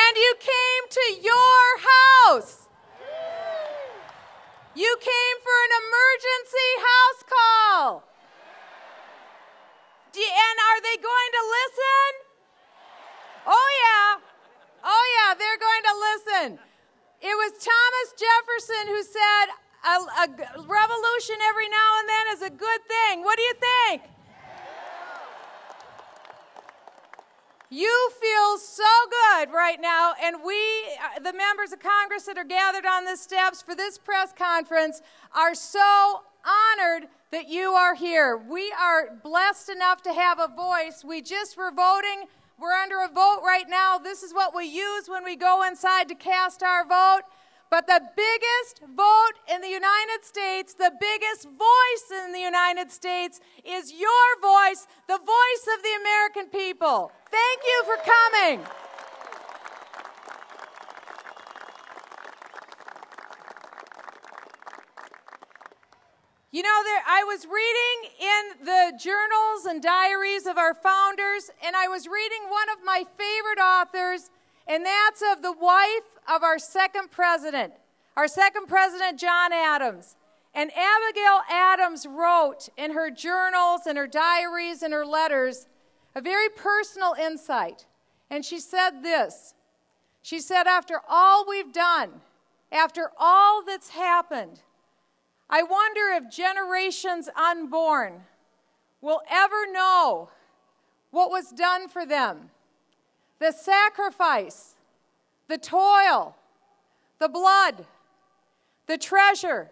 And you came to your house. You came for an emergency house call. And are they going to listen? Oh, yeah. Oh, yeah, they're going to listen. It was Thomas Jefferson who said, a revolution every now and then is a good thing. What do you think? You feel so good right now, and we, the members of Congress that are gathered on the steps for this press conference, are so honored that you are here. We are blessed enough to have a voice. We just were voting. We're under a vote right now. This is what we use when we go inside to cast our vote. But the biggest vote in the United States, the biggest voice in the United States is your voice, the voice of the American people. Thank you for coming. You know, I was reading in the journals and diaries of our founders, and I was reading one of my favorite authors, and that's of the wife of our second president, John Adams. And Abigail Adams wrote in her journals and her diaries and her letters a very personal insight. And she said this. She said, after all we've done, after all that's happened, I wonder if generations unborn will ever know what was done for them. The sacrifice, the toil, the blood, the treasure,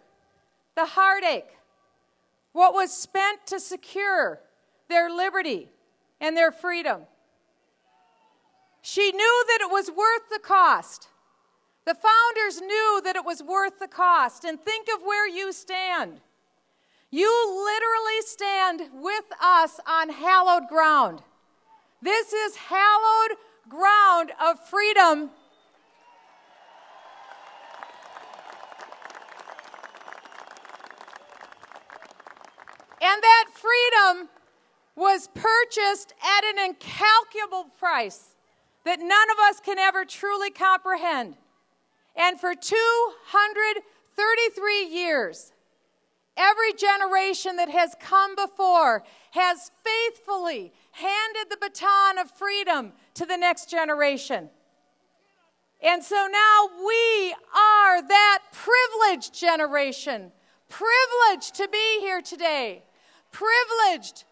the heartache, what was spent to secure their liberty and their freedom. She knew that it was worth the cost. The founders knew that it was worth the cost. And think of where you stand. You literally stand with us on hallowed ground. This is hallowed ground of freedom. And that freedom was purchased at an incalculable price that none of us can ever truly comprehend. And for 233 years, every generation that has come before has faithfully handed the baton of freedom to the next generation. And so now we are that privileged generation, privileged to be here today, privileged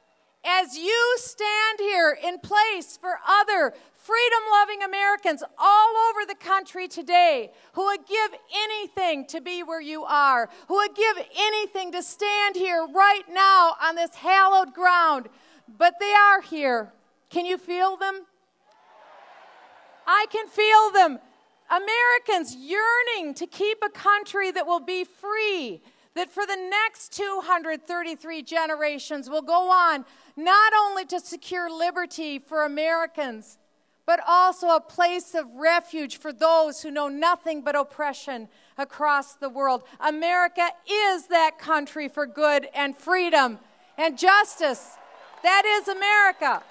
as you stand here in place for other freedom-loving Americans all over the country today who would give anything to be where you are, who would give anything to stand here right now on this hallowed ground. But they are here. Can you feel them? I can feel them. Americans yearning to keep a country that will be free, that for the next 233 generations will go on not only to secure liberty for Americans, but also a place of refuge for those who know nothing but oppression across the world. America is that country for good and freedom and justice. That is America.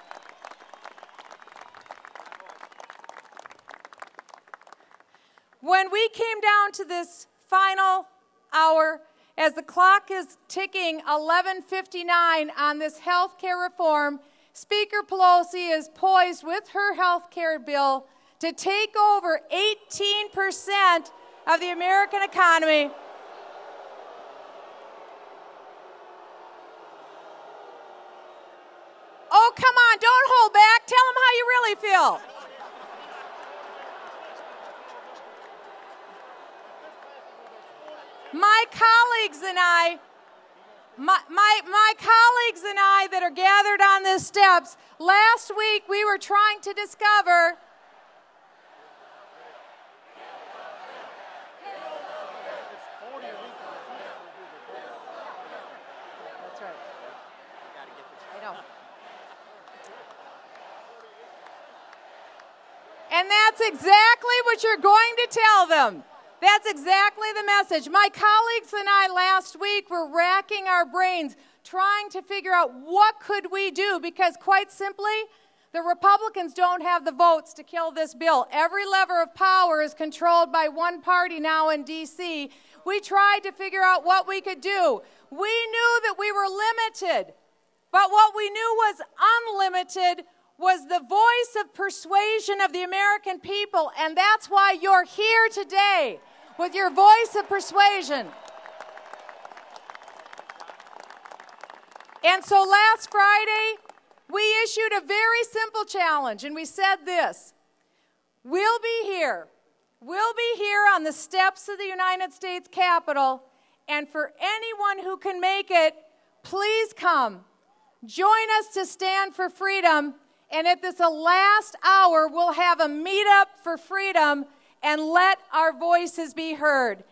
When we came down to this final hour, as the clock is ticking 11:59 on this health care reform, Speaker Pelosi is poised with her health care bill to take over 18% of the American economy. Oh, come on, don't hold back. Tell them how you really feel. My colleagues and I that are gathered on these steps, last week we were trying to discover That's right. I know. And that's exactly what you're going to tell them. That's exactly the message. My colleagues and I last week were racking our brains trying to figure out what could we do, because quite simply, The Republicans don't have the votes to kill this bill. Every lever of power is controlled by one party now in D.C. We tried to figure out what we could do. We knew that we were limited, but what we knew was unlimited was the voice of persuasion of the American people, and that's why you're here today with your voice of persuasion. And so last Friday, we issued a very simple challenge, and we said this: we'll be here on the steps of the United States Capitol, and for anyone who can make it, please come. Join us to stand for freedom, and at this last hour, we'll have a meetup for freedom and let our voices be heard.